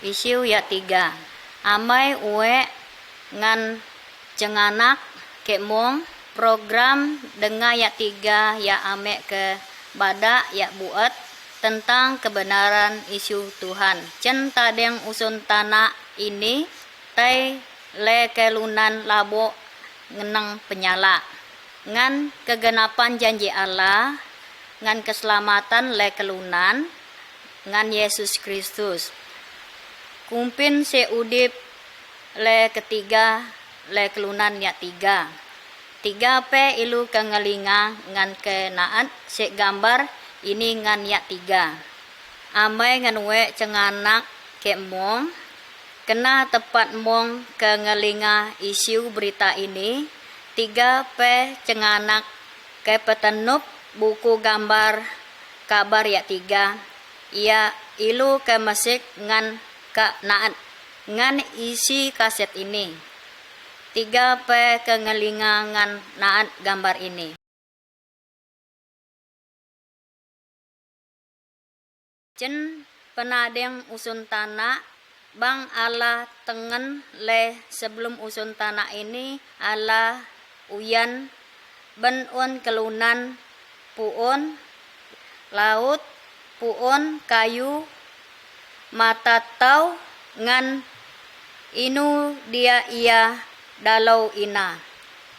Isiu ya 3. Amai uwe ngan cenganak kemong program dengar ya 3 ya ame ke badak ya buat tentang kebenaran isu Tuhan. Cen tadeng usun tanah ini tai le kelunan labo ngenang penyala. Ngan kegenapan janji Allah, ngan keselamatan le kelunan, ngan Yesus Kristus. Kumpin seudip le ketiga le kelunan ya 3. 3 pe ilu kengelinga ngan kenaat se gambar ini ngan ya 3. Amai ngan we cenganak ke mong kena tepat mong kengelinga isu berita ini. 3 pe cenganak ke petenup buku gambar kabar ya 3. Ia ilu ke mesik ngan Kak naat ngan isi kaset ini. 3 pe kengelinga ngan naat gambar ini. Cen penadeng usun tanah bang Allah tengen le sebelum usun tanah ini Allah uyan benun kelunan puun laut puun kayu mata tau ngan inu dia ia dalau ina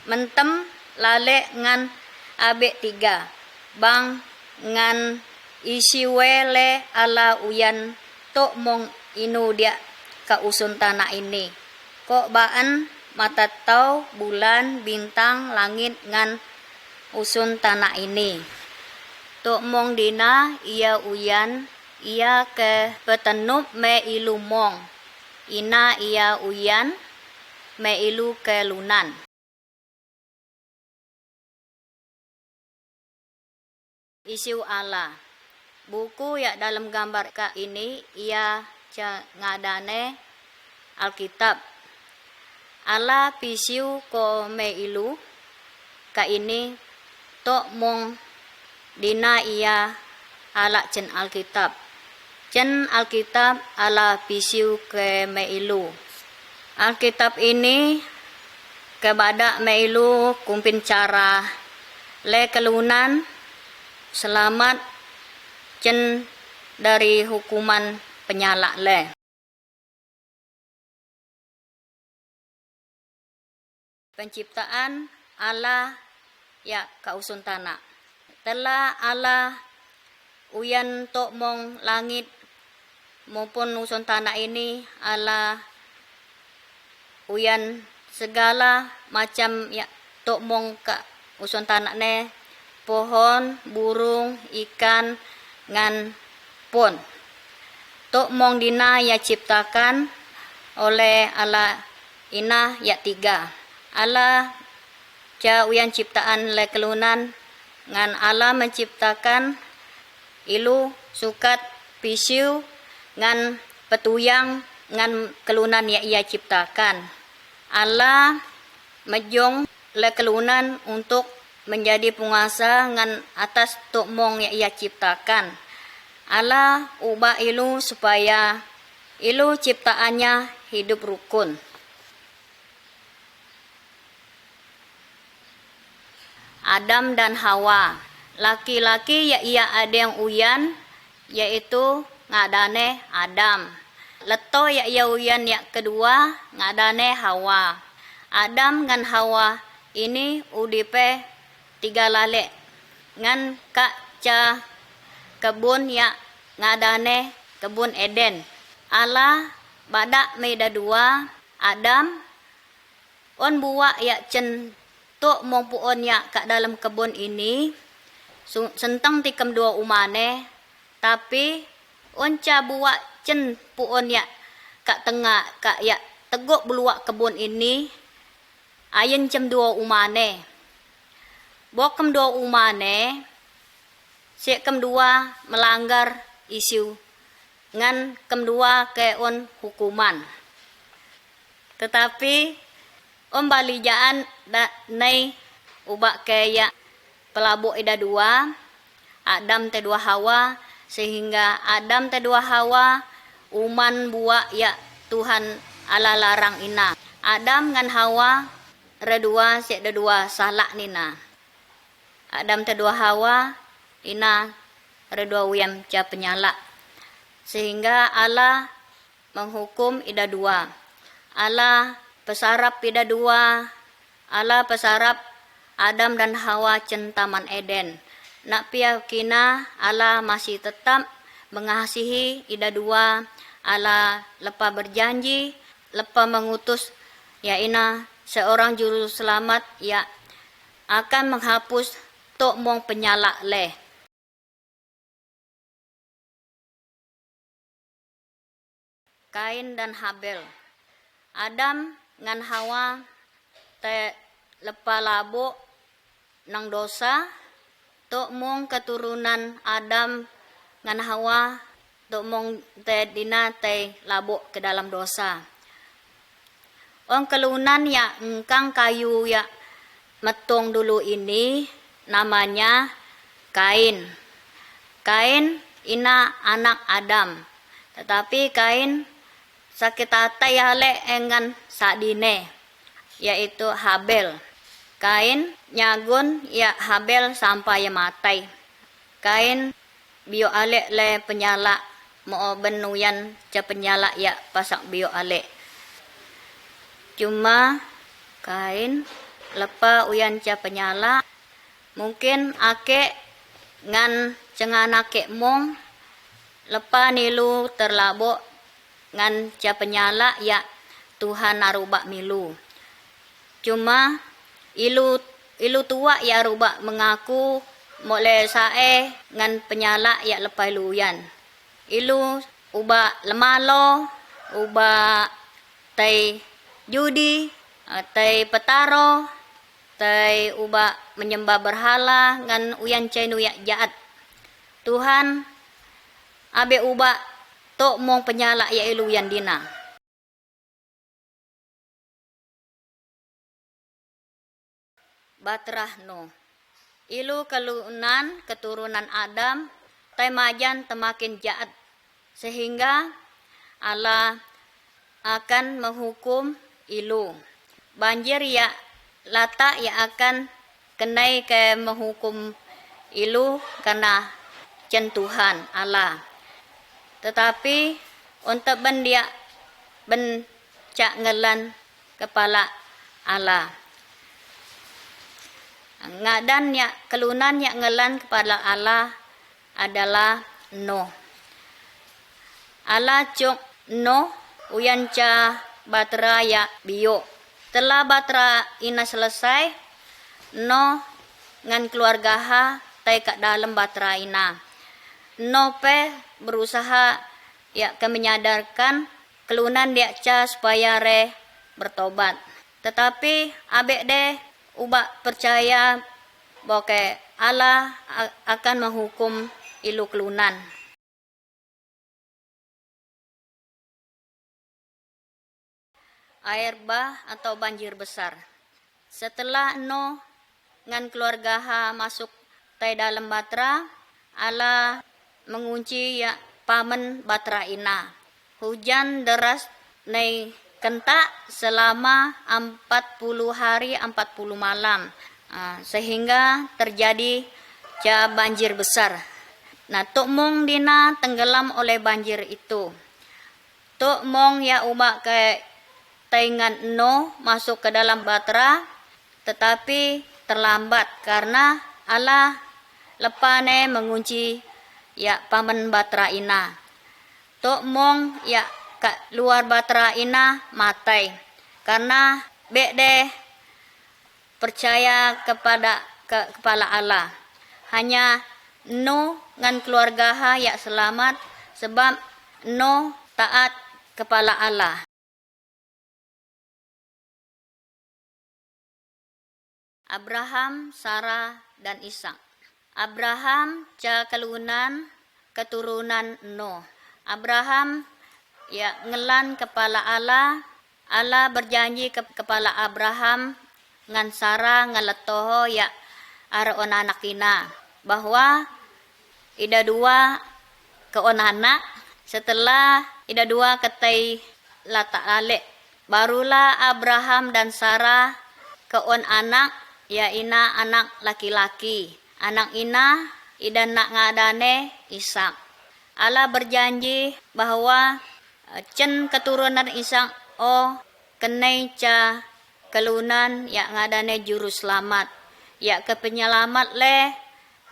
mentem lale ngan abe 3 bang ngan isi wele ala uyan tok mong inu dia ka usun tanah ini kok baan mata tau bulan bintang langit ngan usun tanah ini tok mong dina ia uyan ia ke petenup me ilu mong ina ia uyan me ilu ke lunan. Isiu Allah buku ya dalam gambar ka ini ia ngadane Alkitab. Allah pisiu ko me ilu ka ini tok mong dina ia ala cen Alkitab. Cen Alkitab ala pisiu ke meilu. Alkitab ini kebadak meilu kumpin cara le kelunan selamat cen dari hukuman penyala le. Penciptaan Allah ya kausun tanah. Telah Allah uyan tok mong langit maupun usun tanah ini Allah uyan segala macam ya tok mong ka usun tanah ne pohon burung ikan ngan pon tok mong dina ya ciptakan oleh Allah ina ya 3. Allah ja uyan ciptaan le kelunan ngan Allah menciptakan ilu sukat pisiu ngan petuyang ngan kelunan ya ia ciptakan. Allah mejong le kelunan untuk menjadi penguasa ngan atas tok mong ya ia ciptakan. Allah ubah ilu supaya ilu ciptaannya hidup rukun. Adam dan Hawa. Laki-laki ya ia ada yang uyan yaitu ngadane Adam. Leto ya ia uyan ya kedua ngadane Hawa. Adam ngan Hawa ini udipe 3 lale ngan kak ca kebun ya ngadane kebun Eden. Allah badak meda 2 Adam on buat ya cen tok mompuon ya kak dalam kebun ini sentang tikem 2 umane tapi onca buat cen puon ya kak tengah kak ya teguk beluak kebun ini ayen cem 2 umane bokem 2 umane sik kem 2 melanggar isu ngan kem 2 ke on hukuman tetapi om balijaan nei ubak ke ya pelabuk ida 2 Adam te 2 Hawa sehingga Adam te 2 Hawa uman buah ya Tuhan ala larang ina. Adam ngan Hawa redua sek dedua salak nina. Adam tedua Hawa ina redua uyam ca penyala. Sehingga Allah menghukum ida dua. Allah pesarap ida dua. Allah pesarap Adam dan Hawa cen Taman Eden. Nak pia kina Allah masih tetap mengasihi ida dua. Allah lepa berjanji, lepa mengutus ya ina seorang juru selamat ya akan menghapus tok mong penyala leh. Kain dan Habel. Adam ngan Hawa te lepa labo nang dosa, tok mong keturunan Adam ngan Hawa tok mong te dina te labo ke dalam dosa. Ong kelunan ya engkang kayu ya metong dulu ini namanya Kain. Kain ina anak Adam. Tetapi Kain sakit hati hale engan sadine yaitu Habel. Kain nyagun ya Habel sampai matai. Kain bio ale le penyala mo benuyan ca penyala ya pasak bio ale. Cuma Kain lepa uyan ca penyala mungkin ake ngan cengana ke mong lepa nilu terlabo ngan ca penyala ya Tuhan narubak milu. Cuma ilu tua ya rubak mengaku mole sae ngan penyala ya lepa luyan. Ilu uba lemalo, uba tai judi, tai petaro, tai uba menyembah berhala ngan uyan cenu ya jaat. Tuhan abe uba tok mong penyala ya ilu yan dina. Batrah no. Ilu keturunan Adam temajan temakin jaat sehingga Allah akan menghukum ilu. Banjir ya lata ya akan kenai ke menghukum ilu karena cen Tuhan Allah. Tetapi untuk dia cak ngelan kepala Allah. Ngadan ya kelunan ya ngelan kepada Allah adalah Nuh. Allah cuk Nuh uyan ca batra ya bio. Telah batra ina selesai, Nuh ngan keluarga ha tai kat dalam batra ina. Nuh pe berusaha ya ke menyadarkan kelunan dia ca supaya re bertobat. Tetapi abek deh ubak percaya bahwa Allah akan menghukum ilu kelunan. Air bah atau banjir besar. Setelah Nuh ngan keluarga ha masuk tai dalam batra, Allah mengunci ya pamen batra ina. Hujan deras nei kentak selama 40 hari 40 malam. Sehingga terjadi ca banjir besar. Nah, tok mong dina tenggelam oleh banjir itu. Tok mong ya ubak ke taingan Nuh masuk ke dalam batra, tetapi terlambat karena Allah lepane mengunci ya pamen batra ina. Tok mong ya kat luar batra ina matai karena bek percaya kepada kepala Allah. Hanya Nuh ngan keluarga ha ya selamat sebab Nuh taat kepala Allah. Abraham, Sarah, dan Ishak. Abraham ca keturunan Nuh. Abraham ya ngelan kepala Allah. Allah berjanji kepala Abraham ngan Sarah ngaletoho ya aron anak ina bahwa ida dua ke anak setelah ida dua ketai lata alik. Barulah Abraham dan Sarah keon anak, ya ina anak laki-laki. Anak ina ida nak ngadane Ishak. Allah berjanji bahwa cen keturunan Ishak kenai ca kelunan ya ngadane juru selamat. Ya ke penyelamat le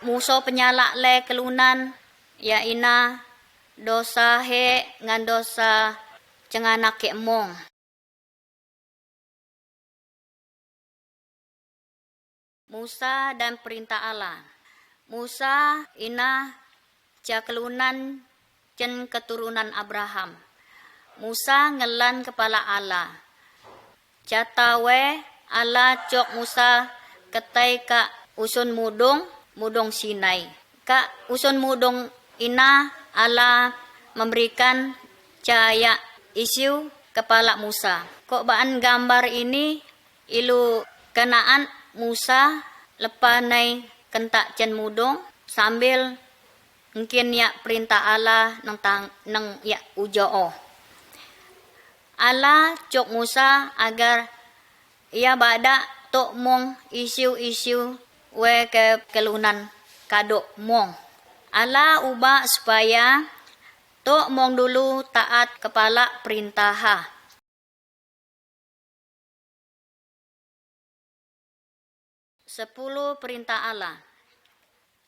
musuh penyalak le kelunan ya ina dosa he ngan dosa cenganak ke mong. Musa dan perintah Allah. Musa ina ca kelunan cen keturunan Abraham. Musa ngelan kepala Allah. Catawe Allah cok Musa ketai ka usun mudong Sinai. Ka usun mudong ina Allah memberikan cahaya isu kepala Musa. Kok baan gambar ini ilu kenaan Musa lepanai kentak cen mudong sambil mungkin ya perintah Allah nang ya ujoo. Allah cok Musa agar ia bada tok mong isu we ke kelunan kadok mong. Allah ubah supaya tok mong dulu taat kepala perintah. 10 perintah Allah.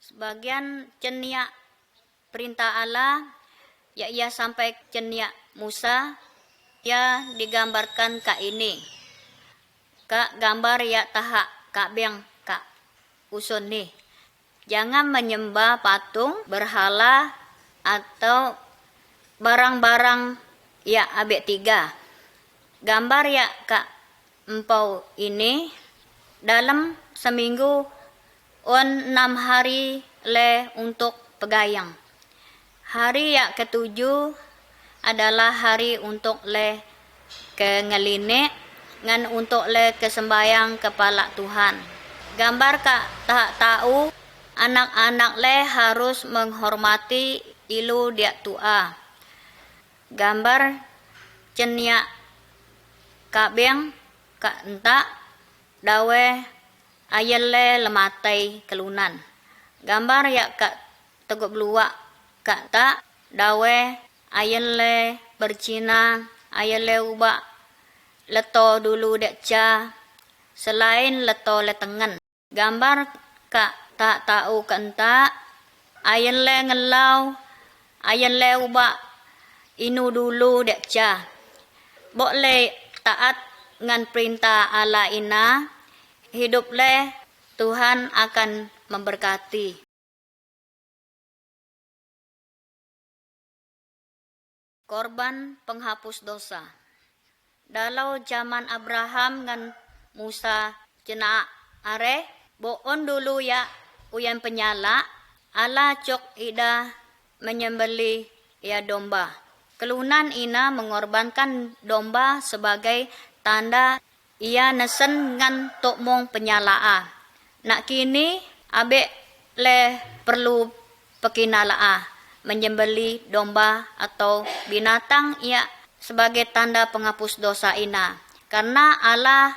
Sebagian cenia perintah Allah ya ia sampai cenia Musa ya digambarkan ka ini. Ka gambar ya tahak ka beng ka usun nih. Jangan menyembah patung, berhala atau barang-barang ya abek 3. Gambar ya ka empau ini dalam seminggu 6 hari le untuk pegayang. Hari ya ke-7 adalah hari untuk le ke ngeline ngan untuk le kesembayang kepala Tuhan. Gambar ka tak tahu anak-anak le harus menghormati ilu dia tua. Gambar cenia kabeng ka entak dawe ayele lematai kelunan. Gambar ya ka teguk beluak ka tak dawe ayele bercina ayele ubak leto dulu dek ca selain leto letengan. Gambar ka tak tahu ka entak ayele ngelau ayele ubak inu dulu dek ca. Boleh taat ngan perintah Allah ina hidup le Tuhan akan memberkati. Korban penghapus dosa. Dalau zaman Abraham ngan Musa cena are boon dulu ya uyan penyala Allah cok ida menyembeli ya domba. Kelunan ina mengorbankan domba sebagai tanda ia nesen ngan tok mong penyalaa. Nak kini abe le perlu pekinalaa menyembeli domba atau binatang ia sebagai tanda penghapus dosa ina. Karena Allah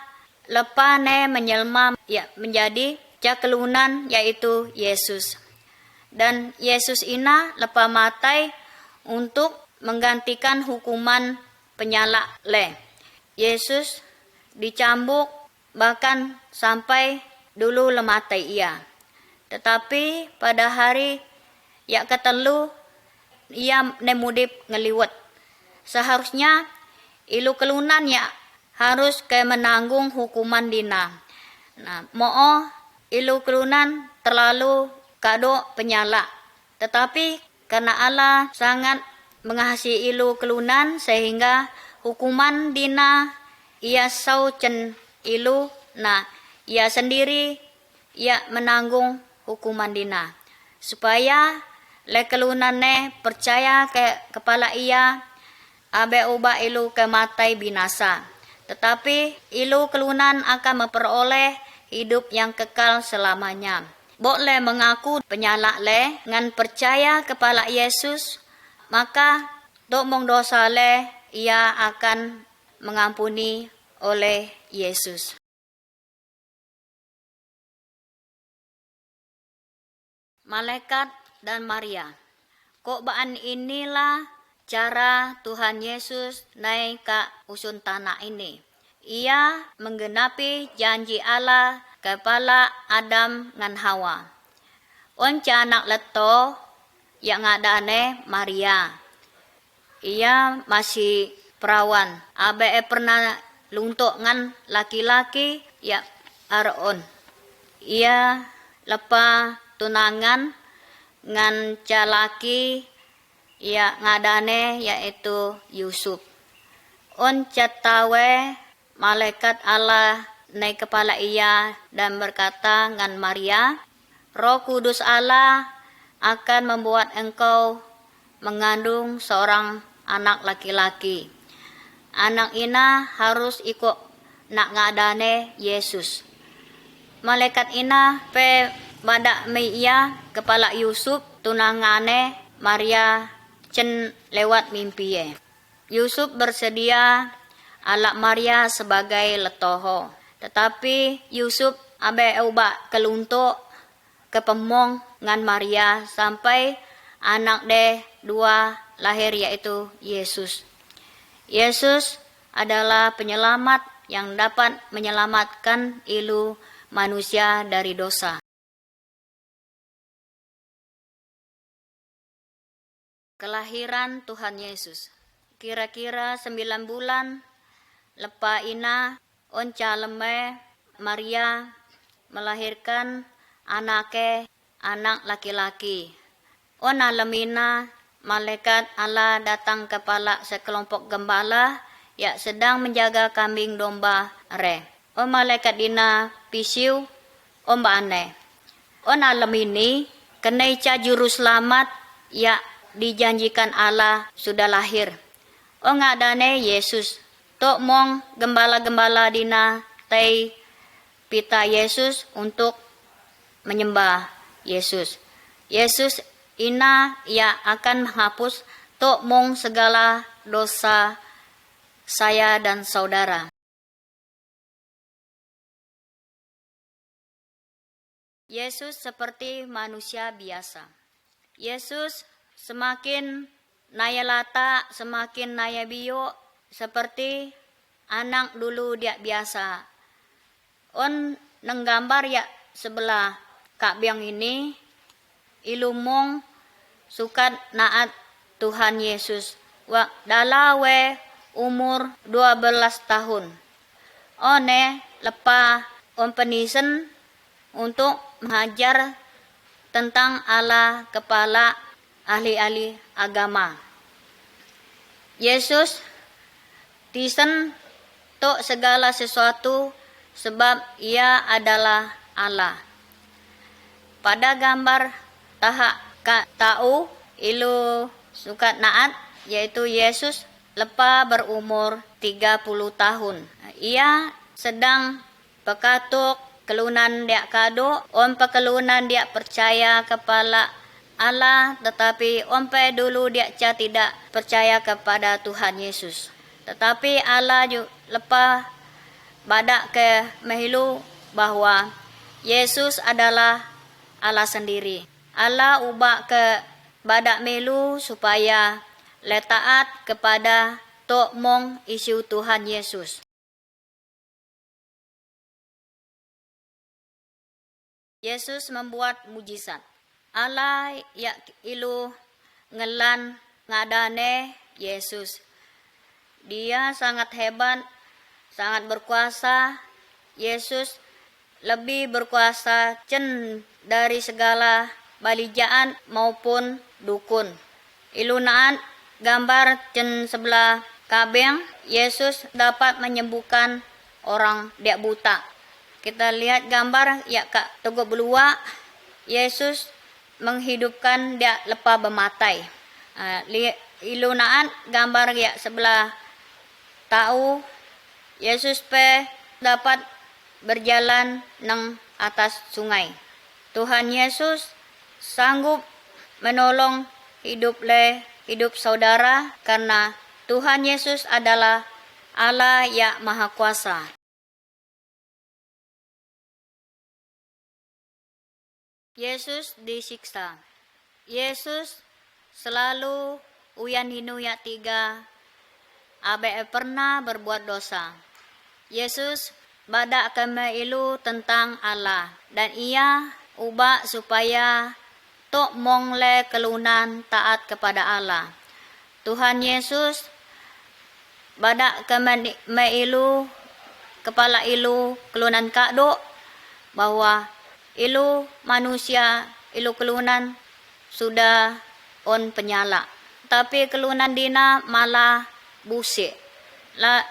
lepa ne menyelma ya menjadi cakelunan yaitu Yesus. Dan Yesus ina lepa matai untuk menggantikan hukuman penyala le. Yesus dicambuk bahkan sampai dulu lematai ia. Tetapi pada hari ya ketelu ia nemudip ngeliwet. Seharusnya ilu kelunan ya harus ke menanggung hukuman dina. Nah, mo'o ilu kelunan terlalu kado penyala. Tetapi karena Allah sangat mengasihi ilu kelunan sehingga hukuman dina ia saucen ilu, nah ia sendiri ia menanggung hukuman dina supaya le kelunane percaya ke kepala ia abe ubah ilu ke matai binasa, tetapi ilu kelunan akan memperoleh hidup yang kekal selamanya. Boleh mengaku penyala le ngan percaya kepala Yesus, maka Tok mong dosa le ia akan mengampuni oleh Yesus. Malaikat dan Maria. Kokbaan inilah cara Tuhan Yesus naik ke usun tanah ini. Ia menggenapi janji Allah kepada Adam dan Hawa. Onca anak leto yang ngadane Maria. Ia masih perawan. Abe pernah luntuk ngan laki-laki ya Aaron. Ia lepa tunangan ngan calaki ya ngadane yaitu Yusuf. On catawe malaikat Allah naik kepala ia dan berkata ngan Maria, Roh Kudus Allah akan membuat engkau mengandung seorang anak laki-laki. Anak ina harus ikut nak ngadane Yesus. Malaikat ina pe badak meia kepala Yusuf tunangane Maria cen lewat mimpi. Yusuf bersedia alak Maria sebagai letoho. Tetapi Yusuf abe ubah keluntuk ke pemong ngan Maria sampai anak de dua lahir yaitu Yesus. Yesus adalah penyelamat yang dapat menyelamatkan ilu manusia dari dosa. Kelahiran Tuhan Yesus. Kira-kira 9 bulan lepa ina onca leme Maria melahirkan anak laki-laki. Ona lemina malaikat Allah datang kepala sekelompok gembala yang sedang menjaga kambing domba re. O malaikat dina pisiu omba ane. Ona lemini kenai ca juru selamat ya dijanjikan Allah sudah lahir. O ngadane Yesus. Tok mong gembala-gembala dina tei pita Yesus untuk menyembah Yesus. Yesus ina ia akan menghapus tok mong segala dosa saya dan saudara. Yesus seperti manusia biasa. Yesus semakin naya lata, semakin naya bio, seperti anak dulu dia biasa. On nenggambar ya sebelah Kak Biang ini, ilumong sukat naat Tuhan Yesus. Wa dalawe umur 12 tahun. One lepa on penisen untuk mengajar tentang Allah kepala ahli-ahli agama. Yesus tisen tok segala sesuatu sebab ia adalah Allah. Pada gambar tahak tahu ilu sukat naat yaitu Yesus lepa berumur 30 tahun. Ia sedang pekatuk kelunan dia kado, on pekelunan dia percaya kepala Allah, tetapi ompe dulu dia tidak percaya kepada Tuhan Yesus. Tetapi Allah juga lepa badak ke mehilu bahwa Yesus adalah Allah sendiri. Allah ubah ke badak melu supaya letaat kepada tok mong isu Tuhan Yesus. Yesus membuat mujizat. Allah ya ilu ngelan ngadane Yesus. Dia sangat hebat, sangat berkuasa. Yesus lebih berkuasa cen dari segala balijaan maupun dukun. Ilunaan gambar cen sebelah kabeng, Yesus dapat menyembuhkan orang dia buta. Kita lihat gambar ya Kak Togo Belua, Yesus menghidupkan dia lepa bematai. Ilunaan gambar ya sebelah tahu Yesus pe dapat berjalan nang atas sungai. Tuhan Yesus sanggup menolong hidup le hidup saudara karena Tuhan Yesus adalah Allah yang Maha Kuasa. Yesus disiksa. Yesus selalu uyan hinu ya tiga abe pernah berbuat dosa. Yesus badak keme ilu tentang Allah dan ia ubah supaya tok mong le kelunan taat kepada Allah. Tuhan Yesus badak keme ilu kepala ilu kelunan kakdo bahwa ilu manusia ilu kelunan sudah on penyala. Tapi kelunan dina malah busik.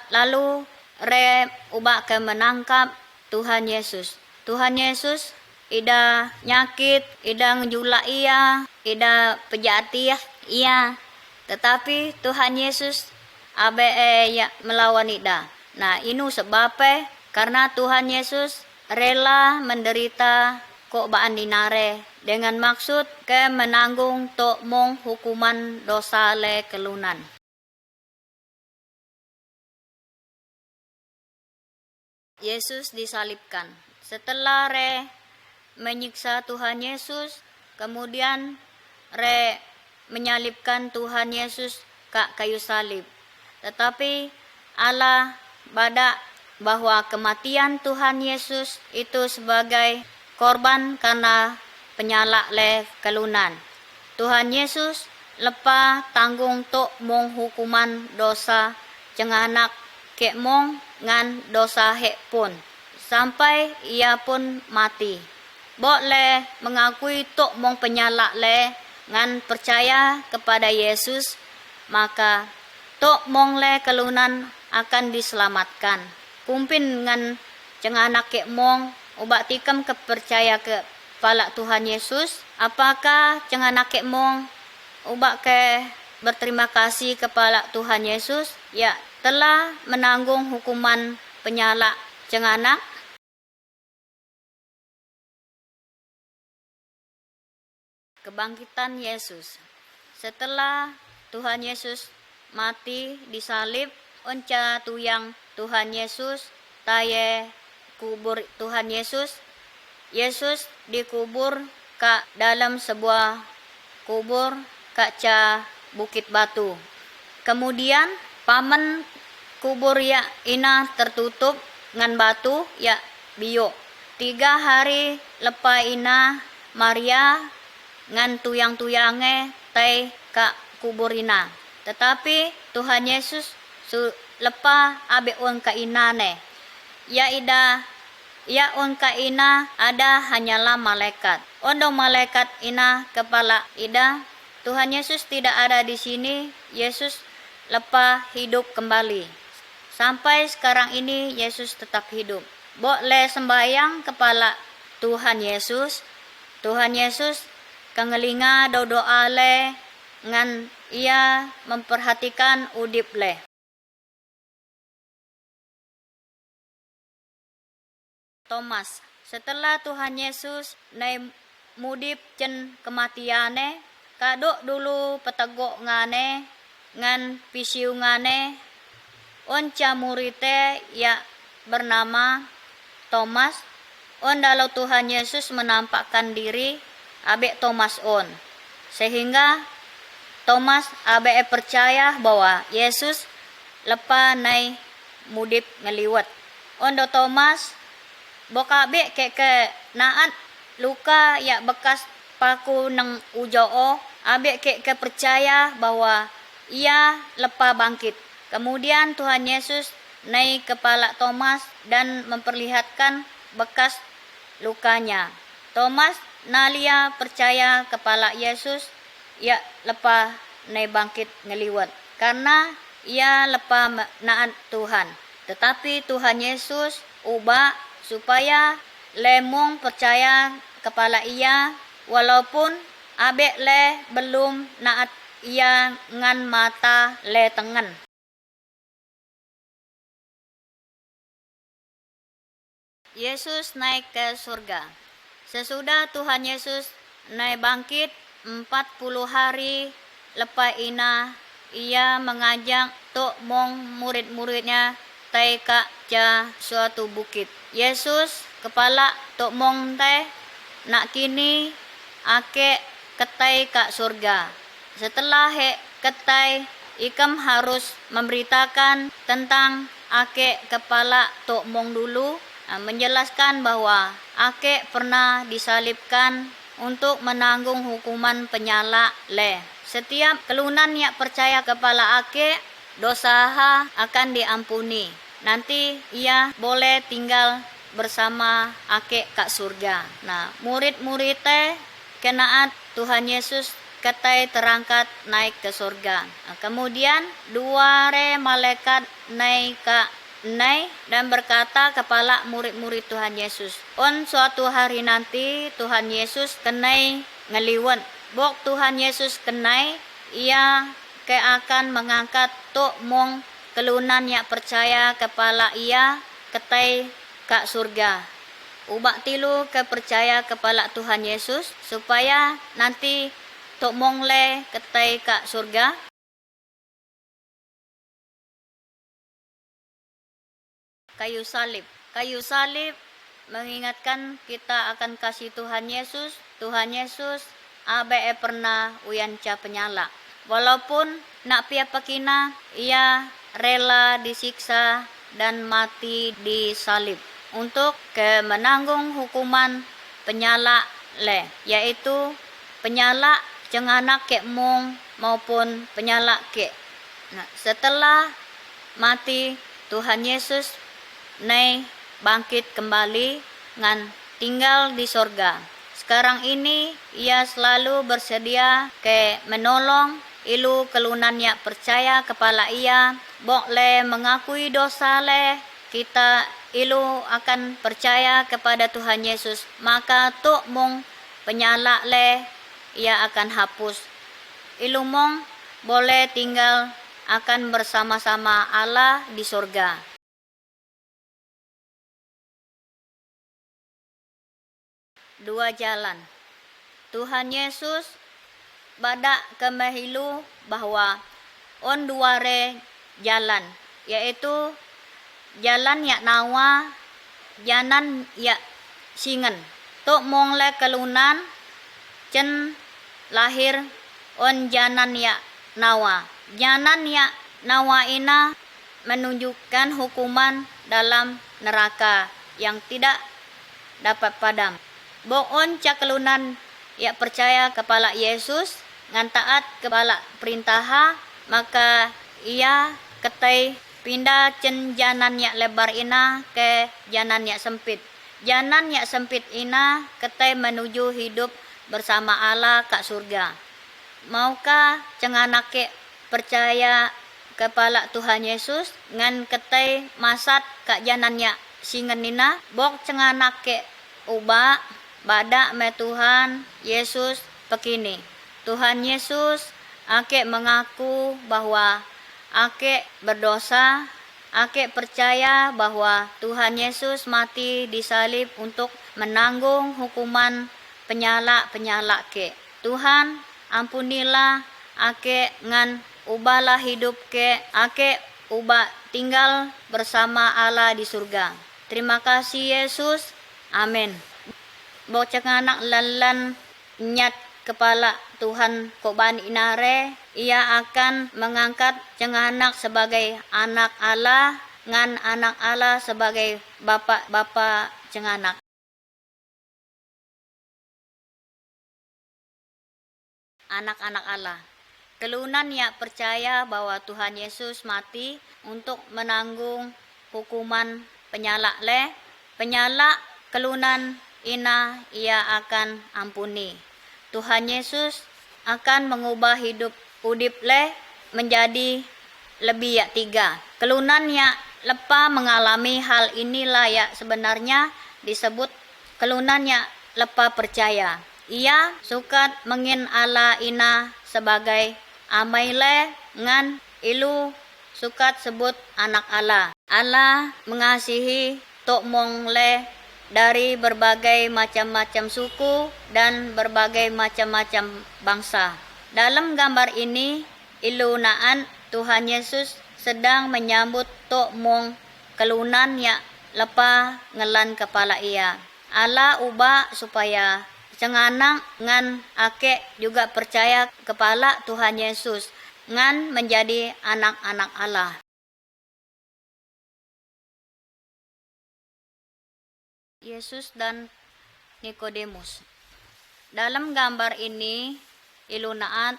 Lalu re ubah ke menangkap Tuhan Yesus. Tuhan Yesus ida nyakit, ida ngejula ia, ida pejati ia. Tetapi Tuhan Yesus abe ya melawan ida. Nah, inu sebabnya karena Tuhan Yesus rela menderita kok baan dinare dengan maksud ke menanggung tok mong hukuman dosa le kelunan. Yesus disalibkan. Setelah re menyiksa Tuhan Yesus, kemudian re menyalibkan Tuhan Yesus ke kayu salib. Tetapi Allah badak bahwa kematian Tuhan Yesus itu sebagai korban karena penyala le kelunan. Tuhan Yesus lepa tanggung tok mong hukuman dosa cenganak ke mong ngan dosa hek pun sampai ia pun mati. Boleh mengakui tok mong penyala le ngan percaya kepada Yesus, maka tok mong le kelunan akan diselamatkan. Kumpin ngan cenganak ke mong ubak tikam kepercaya ke pala Tuhan Yesus, apakah cenganak ke mong ubak ke berterima kasih kepada Tuhan Yesus ya telah menanggung hukuman penyala cenganak. Kebangkitan Yesus. Setelah Tuhan Yesus mati disalib, onca tuyang Tuhan Yesus taye kubur Tuhan Yesus. Yesus dikubur ke dalam sebuah kubur kaca bukit batu. Kemudian paman kubur ya ina tertutup ngan batu ya bio. 3 hari lepa ina Maria ngan tuyang-tuyange tai ka kubur ina. Tetapi Tuhan Yesus lepa abe on ka inane. Ya on ka ina ada hanyalah malaikat. Ondo malaikat ina kepala ida. Tuhan Yesus tidak ada di sini. Yesus lepa hidup kembali. Sampai sekarang ini Yesus tetap hidup. Boleh sembahyang kepala Tuhan Yesus. Tuhan Yesus kangelinga doa le ngan ia memperhatikan udip le. Thomas, setelah Tuhan Yesus naik mudip cen kematiane, kadok dulu petegok ngane ngan pisiu ngane onca murite ya bernama Thomas. On dalau Tuhan Yesus menampakkan diri abe Thomas on, sehingga Thomas abe percaya bahwa Yesus lepa naik mudip ngeliwat. Ondo Thomas boka be ke naat luka ya bekas paku nang ujoo abe ke percaya bahwa ia lepa bangkit. Kemudian Tuhan Yesus naik kepala Thomas dan memperlihatkan bekas lukanya. Thomas nalia percaya kepala Yesus ia lepa naik bangkit ngeliwat karena ia lepa naat Tuhan. Tetapi Tuhan Yesus ubah supaya lemong percaya kepala ia walaupun abe le belum naat ia ngan mata le tengen. Yesus naik ke surga. Sesudah Tuhan Yesus naik bangkit 40 hari lepas ina ia mengajak tok mong murid-muridnya tai ka ja suatu bukit. Yesus kepala tok mong teh nak kini ake ketai ka surga. Setelah ketai ikam harus memberitakan tentang ake kepala tok mong dulu, menjelaskan bahwa ake pernah disalibkan untuk menanggung hukuman penyala le. Setiap kelunan yang percaya kepala ake, dosa akan diampuni. Nanti ia boleh tinggal bersama ake kak surga. Nah, murid-murid teh kenaat Tuhan Yesus ketai terangkat naik ke surga. Nah, kemudian dua malaikat naik ke dan berkata kepala murid-murid Tuhan Yesus, on suatu hari nanti Tuhan Yesus kenai ngeliwat. Bok Tuhan Yesus kenai, ia akan mengangkat tok mong kelunan yang percaya kepala ia ketai ke surga. Ubak tilu kepercaya kepala Tuhan Yesus supaya nanti tok mong le ketai ke surga. Kayu salib. Kayu salib mengingatkan kita akan kasih Tuhan Yesus. Tuhan Yesus abe pernah uyanca penyala. Walaupun nak pia pakina, ia rela disiksa dan mati di salib untuk menanggung hukuman penyala le, yaitu penyala cenganak ke mong maupun penyala ke. Nah, setelah mati Tuhan Yesus bangkit kembali ngan tinggal di sorga. Sekarang ini ia selalu bersedia menolong ilu kelunan yang percaya kepala ia, boleh mengakui dosa le, kita ilu akan percaya kepada Tuhan Yesus, maka tok mong penyala le ia akan hapus. Ilu mong boleh tinggal akan bersama-sama Allah di sorga. Dua jalan. Tuhan Yesus badak ke mahilu bahwa on dua jalan, yaitu jalan yak nawa, jalan yak singen. Tok mong le kelunan cen lahir on jalan yak nawa. Jalan yak nawa ina menunjukkan hukuman dalam neraka yang tidak dapat padam. Boon cakelunan ya percaya kepala Yesus ngan taat kepala perintah, maka ia ketai pindah cen jalan yang lebar ina ke jalan yang sempit. Jalan yang sempit ina ketai menuju hidup bersama Allah kak surga. Maukah cenganake percaya kepala Tuhan Yesus ngan ketai masat kak jalan yang singen ina, bok cenganake ubah badak me Tuhan Yesus pekini. Tuhan Yesus ake mengaku bahwa ake berdosa, ake percaya bahwa Tuhan Yesus mati di salib untuk menanggung hukuman penyala ke. Tuhan ampunilah ake ngan ubahlah hidup ke, ake ubah tinggal bersama Allah di surga. Terima kasih Yesus. Amin. Bocah anak lalan nyat kepala Tuhan koban inare, ia akan mengangkat cenganak sebagai anak Allah ngan anak Allah sebagai bapa cenganak. Anak-anak Allah. Kelunan yang percaya bahwa Tuhan Yesus mati untuk menanggung hukuman penyala le, penyala kelunan ina ia akan ampuni. Tuhan Yesus akan mengubah hidup udip le menjadi lebih ya tiga. Kelunan ya lepa mengalami hal inilah ya sebenarnya disebut kelunan ya lepa percaya. Ia sukat mengin Allah ina sebagai amai le ngan ilu sukat sebut anak Allah. Allah mengasihi tok mong le dari berbagai macam-macam suku dan berbagai macam-macam bangsa. Dalam gambar ini, ilunaan Tuhan Yesus sedang menyambut tok mong kelunan ya lepa ngelan kepala ia. Allah ubah supaya cenganang ngan ake juga percaya kepala Tuhan Yesus ngan menjadi anak-anak Allah. Yesus dan Nikodemus. Dalam gambar ini, ilunaat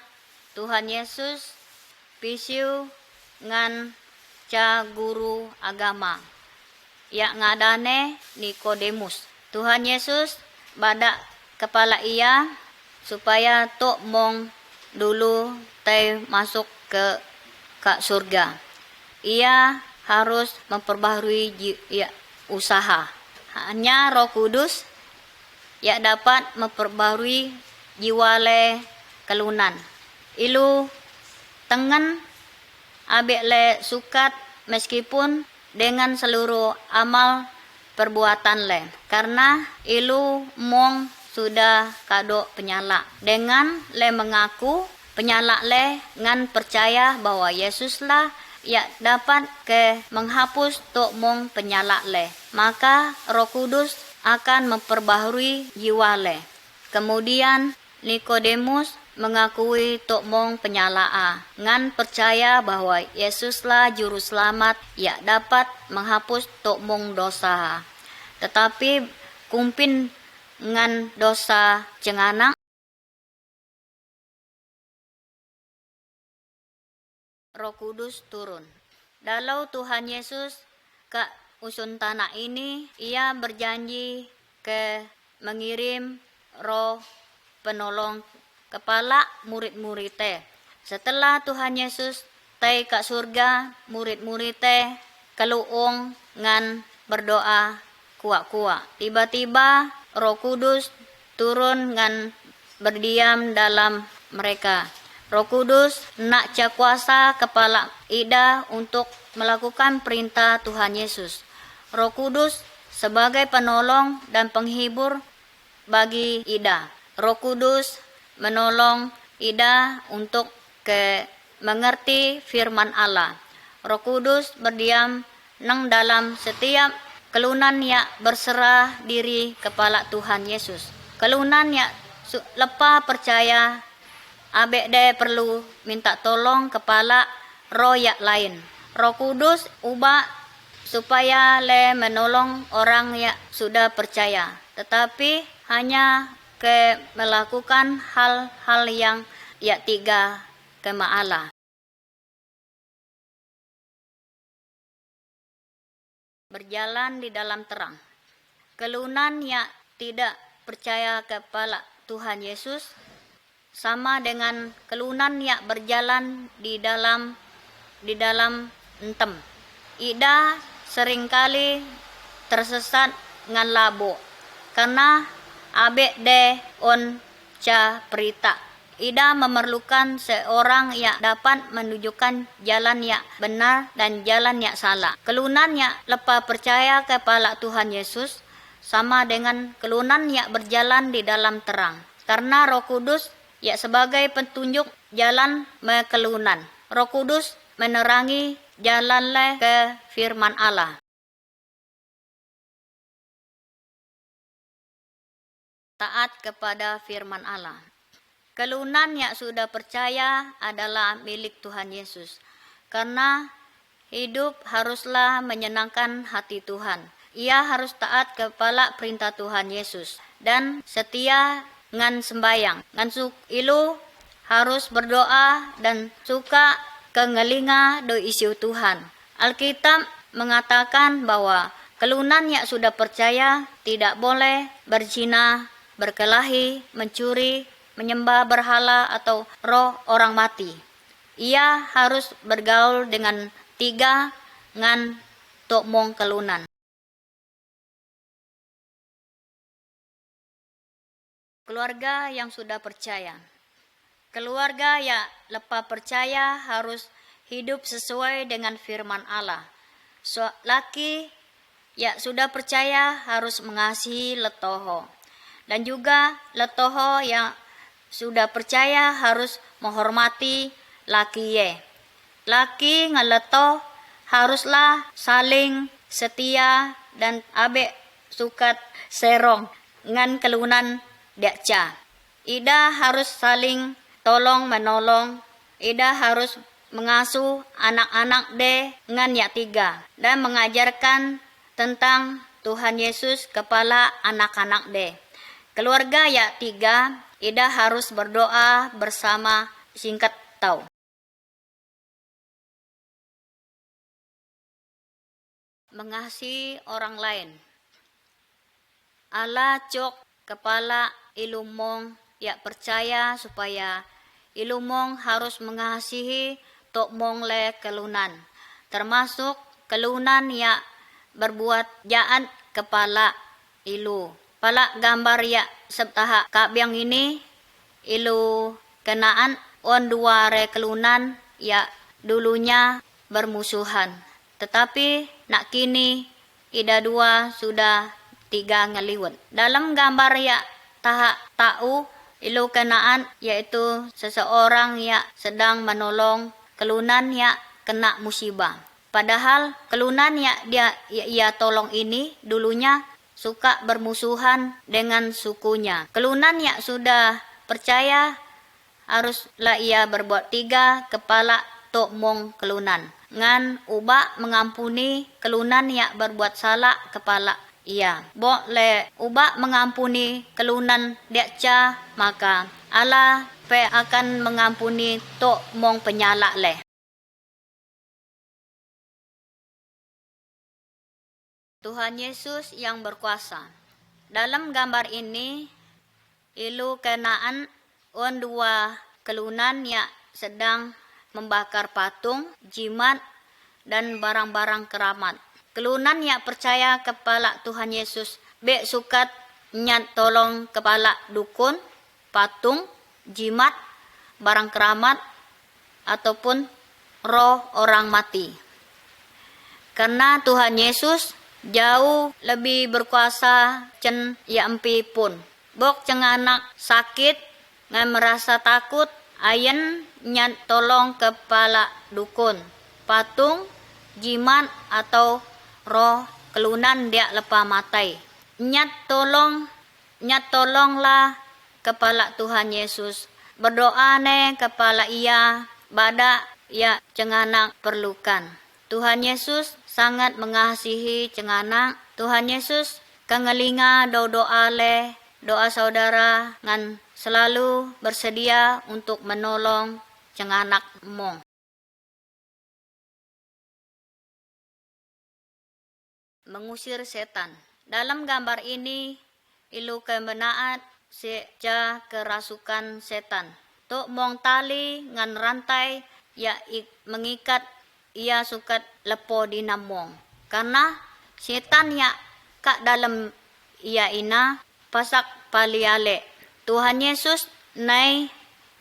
Tuhan Yesus pisiu ngan ca guru agama. Ya ngadane Nikodemus. Tuhan Yesus badak kepala ia supaya tok mong dulu tay masuk ke surga. Ia harus memperbaharui ya, usaha. Hanya Roh Kudus ya dapat memperbarui jiwa le kelunan. Ilu tengen abek le sukat meskipun dengan seluruh amal perbuatan le. Karena ilu mong sudah kado penyala. Dengan le mengaku penyala le ngan percaya bahwa Yesuslah ya dapat ke menghapus tok mong penyala le. Maka Roh Kudus akan memperbaharui jiwa le. Kemudian Nikodemus mengakui tok mong penyala ngan percaya bahwa Yesuslah juru selamat ya dapat menghapus tok mong dosa. Tetapi kumpin ngan dosa cenganang Roh Kudus turun. Dalau Tuhan Yesus ke usun tanah ini, ia berjanji ke mengirim roh penolong kepala murid-murid. Setelah Tuhan Yesus tay ke surga, murid-murid keluung ngan berdoa kuak-kuak. Tiba-tiba Roh Kudus turun ngan berdiam dalam mereka. Roh Kudus nak kuasa kepala Ida untuk melakukan perintah Tuhan Yesus. Roh Kudus sebagai penolong dan penghibur bagi Ida. Roh Kudus menolong Ida untuk mengerti firman Allah. Roh Kudus berdiam nang dalam setiap kelunan yang berserah diri kepala Tuhan Yesus. Kelunan yang lepa percaya abek de perlu minta tolong kepala roh yang lain. Roh Kudus ubah supaya le menolong orang yang sudah percaya. Tetapi hanya melakukan hal-hal yang ya tiga kema'ala. Berjalan di dalam terang. Kelunan yang tidak percaya kepala Tuhan Yesus sama dengan kelunan yang berjalan di dalam entem. Ida seringkali tersesat ngan labo karena abek de on ca perita. Ida memerlukan seorang yang dapat menunjukkan jalan yang benar dan jalan yang salah. Kelunan yang lepa percaya kepada Tuhan Yesus sama dengan kelunan yang berjalan di dalam terang. Karena Roh Kudus ya sebagai petunjuk jalan kelunan. Roh Kudus menerangi jalan le ke firman Allah. Taat kepada firman Allah. Kelunan yang sudah percaya adalah milik Tuhan Yesus. Karena hidup haruslah menyenangkan hati Tuhan. Ia harus taat kepada perintah Tuhan Yesus dan setia ngan sembayang. Ngan ilu harus berdoa dan suka kengelinga do isu Tuhan. Alkitab mengatakan bahwa kelunan yang sudah percaya tidak boleh berzina, berkelahi, mencuri, menyembah berhala atau roh orang mati. Ia harus bergaul dengan tiga ngan tok mong kelunan. Keluarga yang sudah percaya. Keluarga yang lepa percaya harus hidup sesuai dengan firman Allah. Laki yang sudah percaya harus mengasihi letoho. Dan juga letoho yang sudah percaya harus menghormati laki ye. Laki ngeleto haruslah saling setia dan abe sukat serong ngan kelunan dekca. Ida harus saling tolong menolong. Ida harus mengasuh anak-anak de ngan ya tiga dan mengajarkan tentang Tuhan Yesus kepala anak-anak de. Keluarga ya tiga, Ida harus berdoa bersama singkat tau. Mengasihi orang lain. Allah cok kepala ilumong ya percaya supaya ilumong harus mengasihi tok mong le kelunan. Termasuk kelunan ya berbuat jaat kepala ilu. Pala gambar ya septaha kabyang ini ilu kenaan on dua re kelunan ya dulunya bermusuhan. Tetapi nak kini ida dua sudah tiga ngeliwat. Dalam gambar ya taha tau ilu kenaan yaitu seseorang ya sedang menolong kelunan ya kena musibah. Padahal kelunan ya ia tolong ini dulunya suka bermusuhan dengan sukunya. Kelunan ya sudah percaya haruslah ia berbuat tiga kepala tok mong kelunan. Ngan ubah mengampuni kelunan ya berbuat salah kepala ia. Boleh ubah mengampuni kelunan dekca maka Allah pe akan mengampuni tok mong penyala leh. Tuhan Yesus yang berkuasa. Dalam gambar ini, ilu kenaan on dua kelunan yang sedang membakar patung, jimat, dan barang-barang keramat. Kelunan yang percaya kepala Tuhan Yesus, be sukat nyat tolong kepala dukun, patung, jimat, barang keramat, ataupun roh orang mati. Karena Tuhan Yesus jauh lebih berkuasa cen ya empi pun. Bok cenganak sakit ngan merasa takut ayen nyat tolong kepala dukun, patung, jimat atau roh kelunan dia lepa matai. Nyat tolonglah kepala Tuhan Yesus. Berdoa ne kepala ia bada ya cenganak perlukan. Tuhan Yesus sangat mengasihi cenganak. Tuhan Yesus kangelinga doa le doa saudara ngan selalu bersedia untuk menolong cenganak mong. Mengusir setan. Dalam gambar ini ilu kemenaat seja kerasukan setan. Tok mong tali ngan rantai ya mengikat ia sukat lepo di namong. Karena setan ya kak dalam ia ina pasak paliale. Tuhan Yesus naik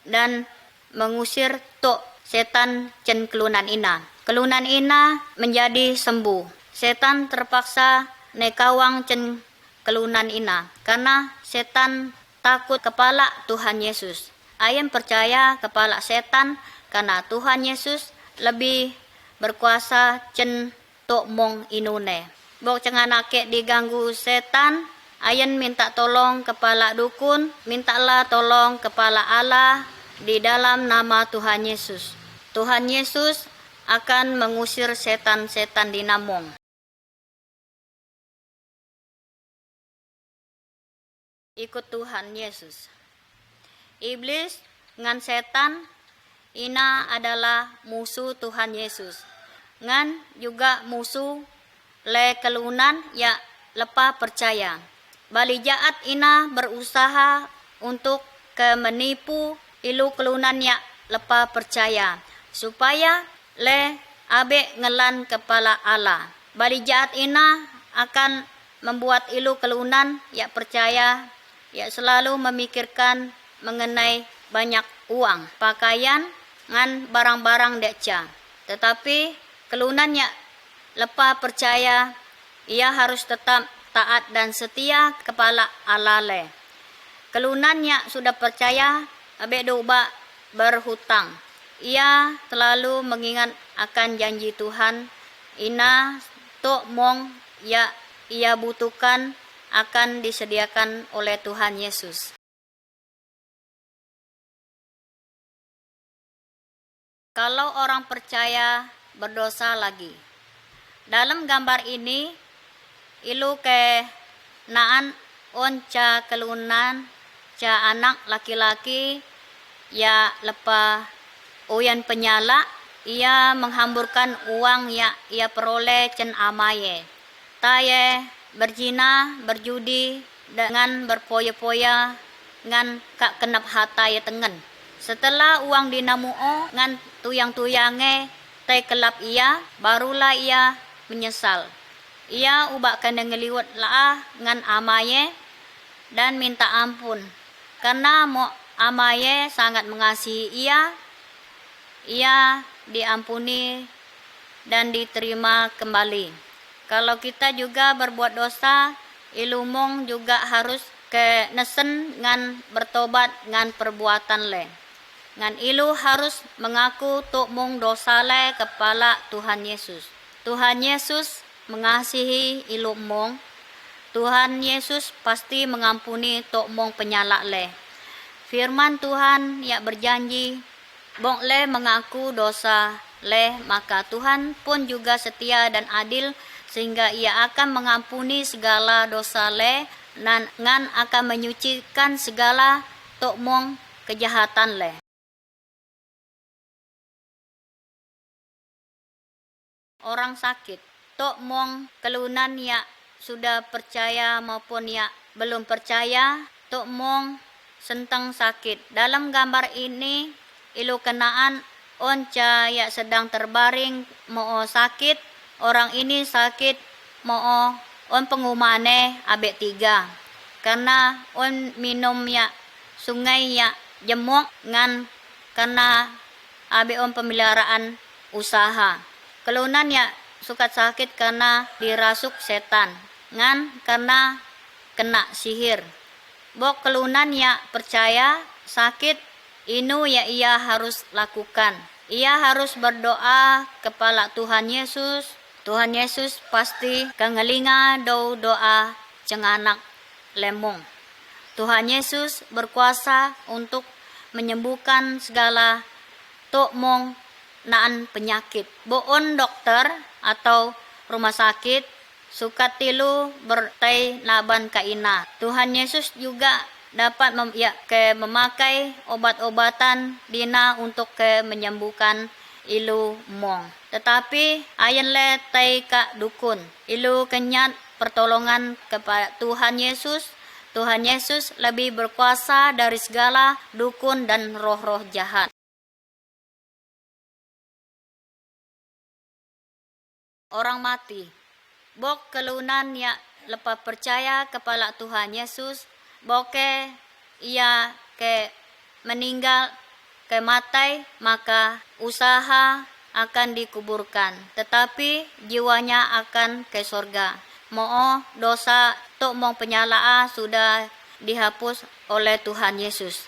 dan mengusir tok setan cen kelunan ina. Kelunan ina menjadi sembuh. Setan terpaksa nekawang cen kelunan ina. Karena setan takut kepala Tuhan Yesus. Ayam percaya kepala setan karena Tuhan Yesus lebih berkuasa cen tok mong inune. Bok cenganake diganggu setan, ayen minta tolong kepala dukun, mintalah tolong kepala Allah di dalam nama Tuhan Yesus. Tuhan Yesus akan mengusir setan-setan di namong. Ikut Tuhan Yesus. Iblis ngan setan ina adalah musuh Tuhan Yesus. Ngan juga musuh le kelunan ya lepa percaya. Bali jaat ina berusaha untuk menipu ilu kelunan ya lepa percaya. Supaya le abe ngelan kepala Allah. Bali jaat ina akan membuat ilu kelunan ya percaya ya selalu memikirkan mengenai banyak uang, pakaian, ngan barang-barang dekca. Tetapi kelunannya lepa percaya, ia harus tetap taat dan setia kepala Allah le. Kelunannya sudah percaya, abe doba berhutang. Ia selalu mengingat akan janji Tuhan, ina tok mong ya ia butuhkan akan disediakan oleh Tuhan Yesus. Kalau orang percaya berdosa lagi. Dalam gambar ini, ilu ke naan on ca kelunan ca anak laki-laki ya lepa uyan penyala, ia menghamburkan uang ya ia peroleh cen amaye. Taye berzina, berjudi dengan berpoya-poya ngan kak kenap hata ya tengen. Setelah uang dinamuo ngan tuyang-tuyange tay kelap ia, barulah ia menyesal. Ia ubah kena ngeliwat laah ngan amaye dan minta ampun. Karena mo amaye sangat mengasihi ia diampuni dan diterima kembali. Kalau kita juga berbuat dosa, ilumong juga harus ke nesen ngan bertobat ngan perbuatan le. Ngan ilu harus mengaku tok mong dosa le kepala Tuhan Yesus. Tuhan Yesus mengasihi ilu mong. Tuhan Yesus pasti mengampuni tok mong penyala le. Firman Tuhan yang berjanji, bong le mengaku dosa le, maka Tuhan pun juga setia dan adil sehingga ia akan mengampuni segala dosa le dan ngan akan menyucikan segala tok mong kejahatan le. Orang sakit, tok mong kelunan ya sudah percaya maupun ya belum percaya, tok mong sentang sakit. Dalam gambar ini, ilu kenaan onca ya sedang terbaring mau sakit. Orang ini sakit mau on pengumane abek 3. Karena on minum ya sungai ya jemuk ngan karena abek on pemeliharaan usaha. Kelunan ya suka sakit karena dirasuk setan, ngan karena kena sihir. Bok kelunan ya percaya sakit inu ya ia harus lakukan. Ia harus berdoa kepada Tuhan Yesus. Tuhan Yesus pasti kengelinga doa cenganak lemong. Tuhan Yesus berkuasa untuk menyembuhkan segala tok mong naan penyakit. Boon dokter atau rumah sakit sukat tilu bertai naban kaina. Tuhan Yesus juga dapat memakai obat-obatan dina untuk menyembuhkan ilu mong. Tetapi ayen le tai ka dukun. Ilu kenyat pertolongan kepada Tuhan Yesus. Tuhan Yesus lebih berkuasa dari segala dukun dan roh-roh jahat. Orang mati. Bok kelunan ya lepas percaya kepada Tuhan Yesus, boke ia ke meninggal ke matai, maka usaha akan dikuburkan, tetapi jiwanya akan ke sorga. Mo dosa tok mong penyalaa sudah dihapus oleh Tuhan Yesus.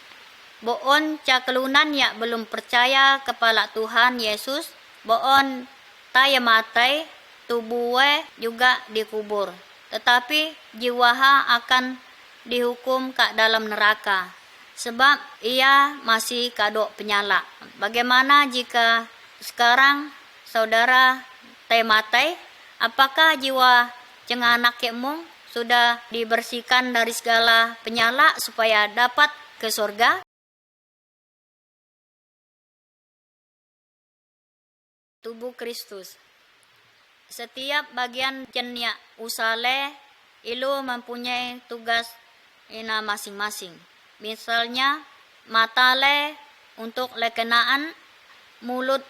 Boon ca kelunan ya belum percaya kepada Tuhan Yesus, boon taya matai, tubuhnya juga dikubur, tetapi jiwaha akan dihukum ke dalam neraka sebab ia masih kadok penyala. Bagaimana jika sekarang saudara matai? Apakah jiwa cenganak kemung sudah dibersihkan dari segala penyala supaya dapat ke surga? Tubuh Kristus. Setiap bagian jennya usale ilu mempunyai tugas ina masing-masing. Misalnya mata le untuk lekenaan, mulut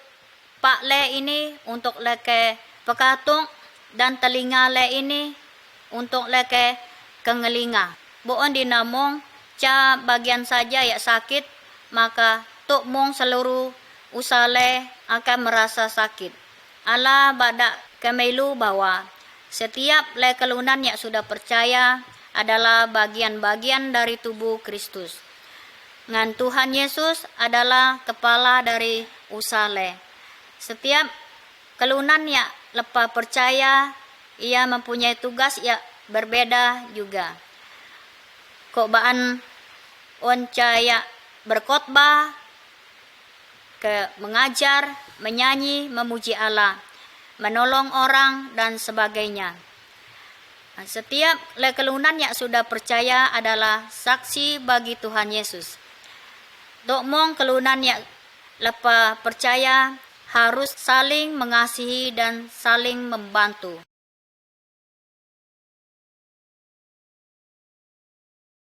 pak le ini untuk leke pekatung, dan telinga le ini untuk leke kengelinga. Boon dinamong ca bagian saja ya sakit, maka tuk mong seluruh usale akan merasa sakit. Allah badak kemelu bahwa setiap le kelunan yang sudah percaya adalah bagian-bagian dari tubuh Kristus. Ngan Tuhan Yesus adalah kepala dari usale. Setiap kelunan ya lepa percaya, ia mempunyai tugas ya berbeda juga. Kok baan onca ya berkhotbah, ke mengajar, menyanyi, memuji Allah, menolong orang dan sebagainya. Setiap kelunan yang sudah percaya adalah saksi bagi Tuhan Yesus. Dokmong kelunan yang lepa percaya harus saling mengasihi dan saling membantu.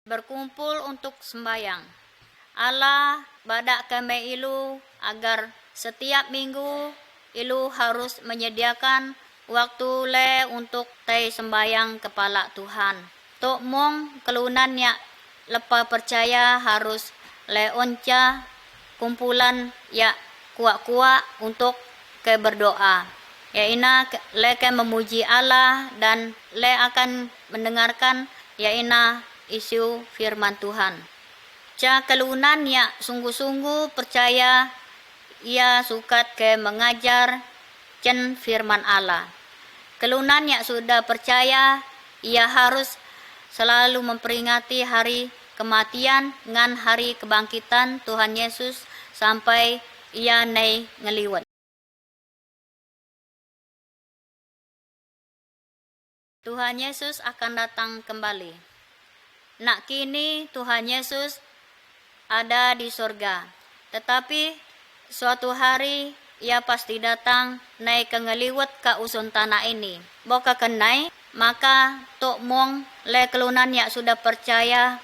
Berkumpul untuk sembahyang. Allah badak kami ilu agar setiap minggu ilu harus menyediakan waktu le untuk tai sembahyang kepala Tuhan. Tok mong kelunan ya lepa percaya harus le onca kumpulan ya kuak-kuak untuk ke berdoa. Ya ina le ke memuji Allah dan le akan mendengarkan ya ina isu firman Tuhan. Ca kelunan ya sungguh-sungguh percaya ia sukat ke mengajar cen firman Allah. Kelunan ya sudah percaya ia harus selalu memperingati hari kematian ngan hari kebangkitan Tuhan Yesus sampai ia naik ngeliwat. Tuhan Yesus akan datang kembali. Nak kini Tuhan Yesus ada di surga. Tetapi suatu hari ia pasti datang naik ke ngeliwat ke usun tanah ini. Boka kenai, maka tok mong le kelunan yang sudah percaya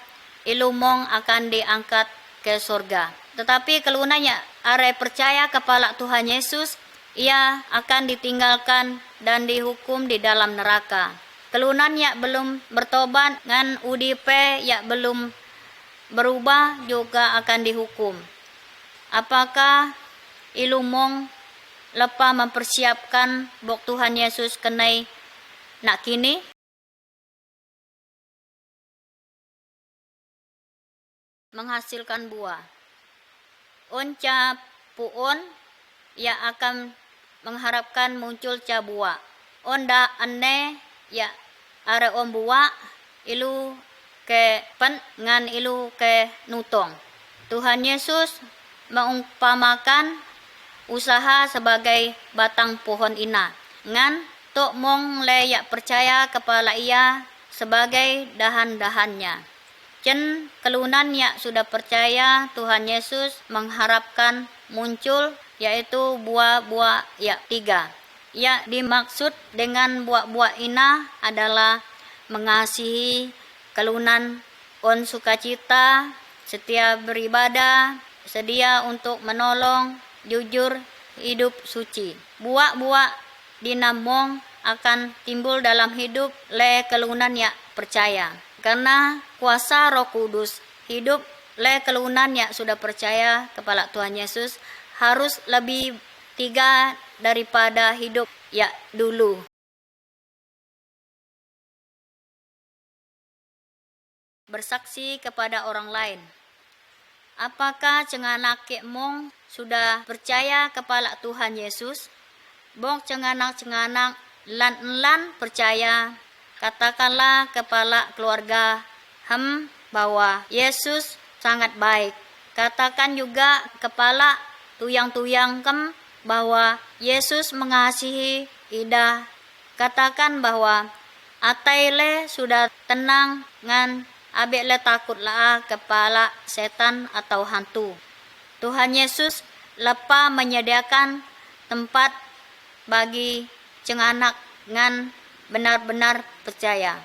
ilu mong akan diangkat ke surga. Tetapi kelunan yang are percaya kepala Tuhan Yesus, ia akan ditinggalkan dan dihukum di dalam neraka. Kelunan yang belum bertobat ngan udipe yang belum berubah juga akan dihukum. Apakah ilu mong lepa mempersiapkan bok Tuhan Yesus kenai nak kini? Menghasilkan buah. Onca puon ya akan mengharapkan muncul ca buah. Onda ane ya are om buah ilu ke pen ngan ilu ke nutong. Tuhan Yesus mengumpamakan usaha sebagai batang pohon ina. Ngan tok mong le ya percaya kepala ia sebagai dahan-dahannya. Cen kelunan ya sudah percaya Tuhan Yesus mengharapkan muncul yaitu buah-buah ya 3. Ya dimaksud dengan buah-buah ina adalah mengasihi, kelunan on sukacita, setia beribadah, sedia untuk menolong, jujur, hidup suci. Buah-buah dinamong akan timbul dalam hidup le kelunan ya percaya. Karena kuasa Roh Kudus hidup le kelunan ya sudah percaya kepala Tuhan Yesus harus lebih 3 daripada hidup ya dulu. Bersaksi kepada orang lain. Apakah cenganak mong sudah percaya kepala Tuhan Yesus? Bong cenganak lan percaya. Katakanlah kepala keluarga bahwa Yesus sangat baik. Katakan juga kepala tuyang-tuyang bahwa Yesus mengasihi ida. Katakan bahwa ataile sudah tenang ngan abek le takut lah kepala setan atau hantu. Tuhan Yesus lepa menyediakan tempat bagi cenganak ngan benar-benar percaya.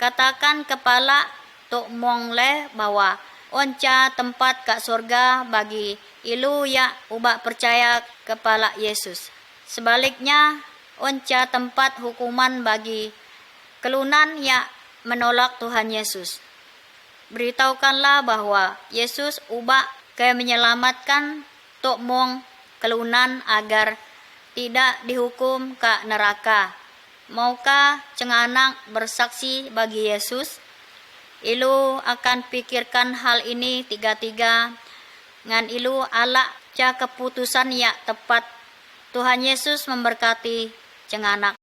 Katakan kepala tok mong le bahwa onca tempat ke surga bagi ilu ya ubak percaya kepala Yesus. Sebaliknya onca tempat hukuman bagi kelunan ya menolak Tuhan Yesus. Beritahukanlah bahwa Yesus ubak ke menyelamatkan tok mong kelunan agar tidak dihukum ke neraka. Maukah cenganak bersaksi bagi Yesus? Ilu akan pikirkan hal ini tiga-tiga. Ngan ilu alak ca keputusan ya tepat. Tuhan Yesus memberkati cenganak.